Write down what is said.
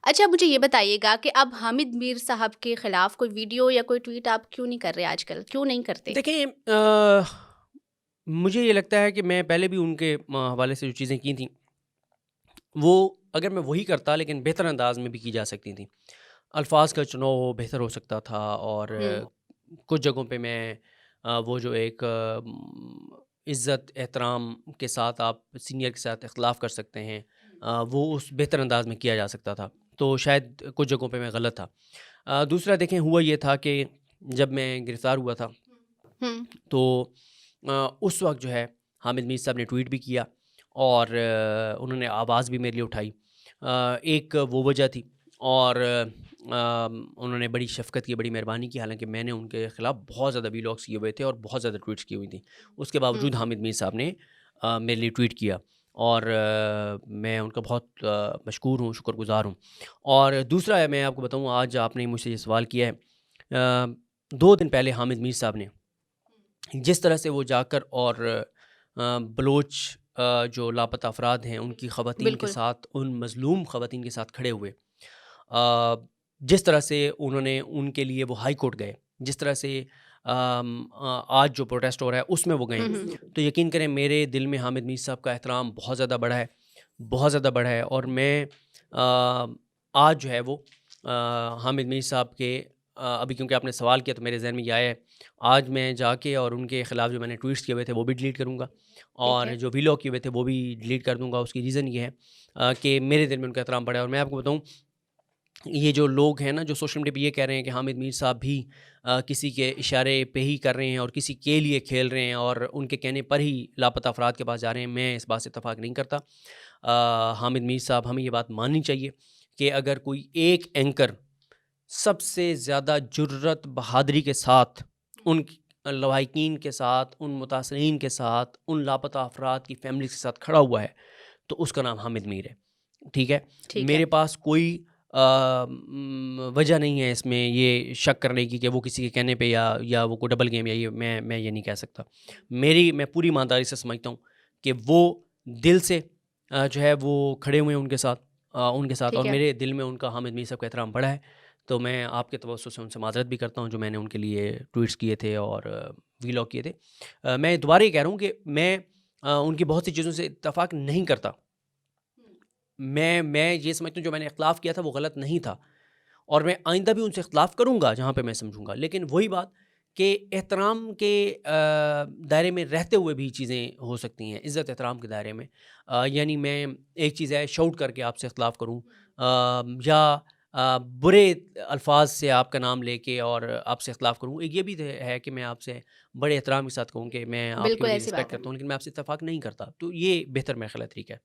अच्छा, मुझे ये बताइएगा कि अब हामिद मीर साहब के खिलाफ कोई वीडियो या कोई ट्वीट आप क्यों नहीं कर रहे आजकल? क्यों नहीं करते? देखें, मुझे ये लगता है कि मैं पहले भी उनके हवाले से जो चीज़ें की थी, वो अगर मैं वही करता लेकिन बेहतर अंदाज़ में भी की जा सकती थी। अल्फ़ाज़ का चुनाव बेहतर हो सकता था और हुँ, कुछ जगहों पे मैं वो जो एक इज़्ज़त एहतराम के साथ आप सीनियर के साथ इख्तिलाफ़ कर सकते हैं, वो उस बेहतर अंदाज़ में किया जा सकता था। तो शायद कुछ जगहों पे मैं गलत था। दूसरा देखें, हुआ ये था कि जब मैं गिरफ़्तार हुआ था, हुँ, तो उस वक़्त जो है हामिद मीर साहब ने ट्वीट भी किया और उन्होंने आवाज़ भी मेरे लिए उठाई। एक वो वजह थी और उन्होंने बड़ी शफ़क़त की, बड़ी मेहरबानी की, हालाँकि मैंने उनके ख़िलाफ़ बहुत ज़्यादा व्लॉग्स किए हुए थे और बहुत ज़्यादा ट्वीट्स की हुई थी। उसके बावजूद हुँ, हामिद मीर साहब ने मेरे लिए ट्वीट किया और मैं उनका बहुत मशकूर हूँ, शुक्रगुज़ार हूँ। और दूसरा है, मैं आपको बताऊँ, आज आपने मुझसे ये सवाल किया है, 2 दिन पहले हामिद मीर साहब ने जिस तरह से वो जाकर और बलोच जो लापता अफ़राद हैं उनकी ख़वातीन के बिल्कुल। साथ, उन मज़लूम ख़वातीन के साथ खड़े हुए। जिस तरह से उन्होंने उनके लिए वो हाई कोर्ट गए, जिस तरह से आज जो प्रोटेस्ट हो रहा है उसमें वो गए हुँ, हैं, हुँ, तो यकीन करें मेरे दिल में हामिद मीर साहब का एहतराम बहुत ज़्यादा बढ़ा है, बहुत ज़्यादा बढ़ा है। और मैं आज जो है वो हामिद मीर साहब के अभी क्योंकि आपने सवाल किया तो मेरे ज़हन में ये आया है, आज मैं जाके और उनके ख़िलाफ़ जो मैंने ट्वीट्स किए हुए थे वो भी डिलीट करूँगा ठीक और है। जो वीलॉग किए हुए थे वो भी डिलीट कर दूँगा। उसकी रीज़न ये है कि मेरे दिल में उनका एहतराम बढ़ा है। और मैं आपको बताऊँ, ये जो लोग हैं ना, जो सोशल मीडिया पे ये कह रहे हैं कि हामिद मीर साहब भी किसी के इशारे पे ही कर रहे हैं और किसी के लिए खेल रहे हैं और उनके कहने पर ही लापता अफराद के पास जा रहे हैं, मैं इस बात से इत्तेफाक नहीं करता। हामिद मीर साहब, हमें ये बात माननी चाहिए कि अगर कोई एक एंकर सबसे ज़्यादा जुर्रत, बहादुरी के साथ उन लवाहिकीन के साथ, उन मुतासरीन के साथ, उन लापता अफराद की फैमिली के साथ खड़ा हुआ है, तो उसका नाम हामिद मीर है। ठीक है? ठीक है। मेरे पास कोई वजह नहीं है इसमें ये शक करने की कि वो किसी के कहने पे या वो कोई डबल गेम या ये मैं ये नहीं कह सकता। मैं पूरी ईमानदारी से समझता हूँ कि वो दिल से जो है वो खड़े हुए हैं उनके साथ और ठीक है। मेरे दिल में उनका, हामिद मीर साहब का एहतराम बढ़ा है। तो मैं आपके तवज्जुह से उनसे माज़रत भी करता हूँ जो मैंने उनके लिए ट्वीट्स किए थे और वीलॉग किए थे। मैं दोबारा ये कह रहा हूँ कि मैं उनकी बहुत सी चीज़ों से इत्तेफ़ाक नहीं करता। मैं ये समझता हूँ जो मैंने इख्तिलाफ़ किया था वो गलत नहीं था और मैं आइंदा भी उनसे इख्तिलाफ़ करूँगा जहाँ पे मैं समझूँगा। लेकिन वही बात कि एहतराम के दायरे में रहते हुए भी चीज़ें हो सकती हैं, इज़्ज़त एहतराम के दायरे में। यानी मैं, एक चीज़ है शाउट करके आपसे इख्तिलाफ़ करूँ या बुरे अल्फ़ाज़ से आपका नाम लेके और आपसे इख्तिलाफ़ करूँ। एक ये भी है कि मैं आपसे बड़े एहतराम के साथ कहूँ कि मैं आपकी बिल्कुल बड़ी ऐसी रिस्पेक्ट बात है। करता हूँ, लेकिन मैं आपसे इत्तेफ़ाक नहीं करता। तो ये बेहतर मेरा ख़्याल है तरीका है।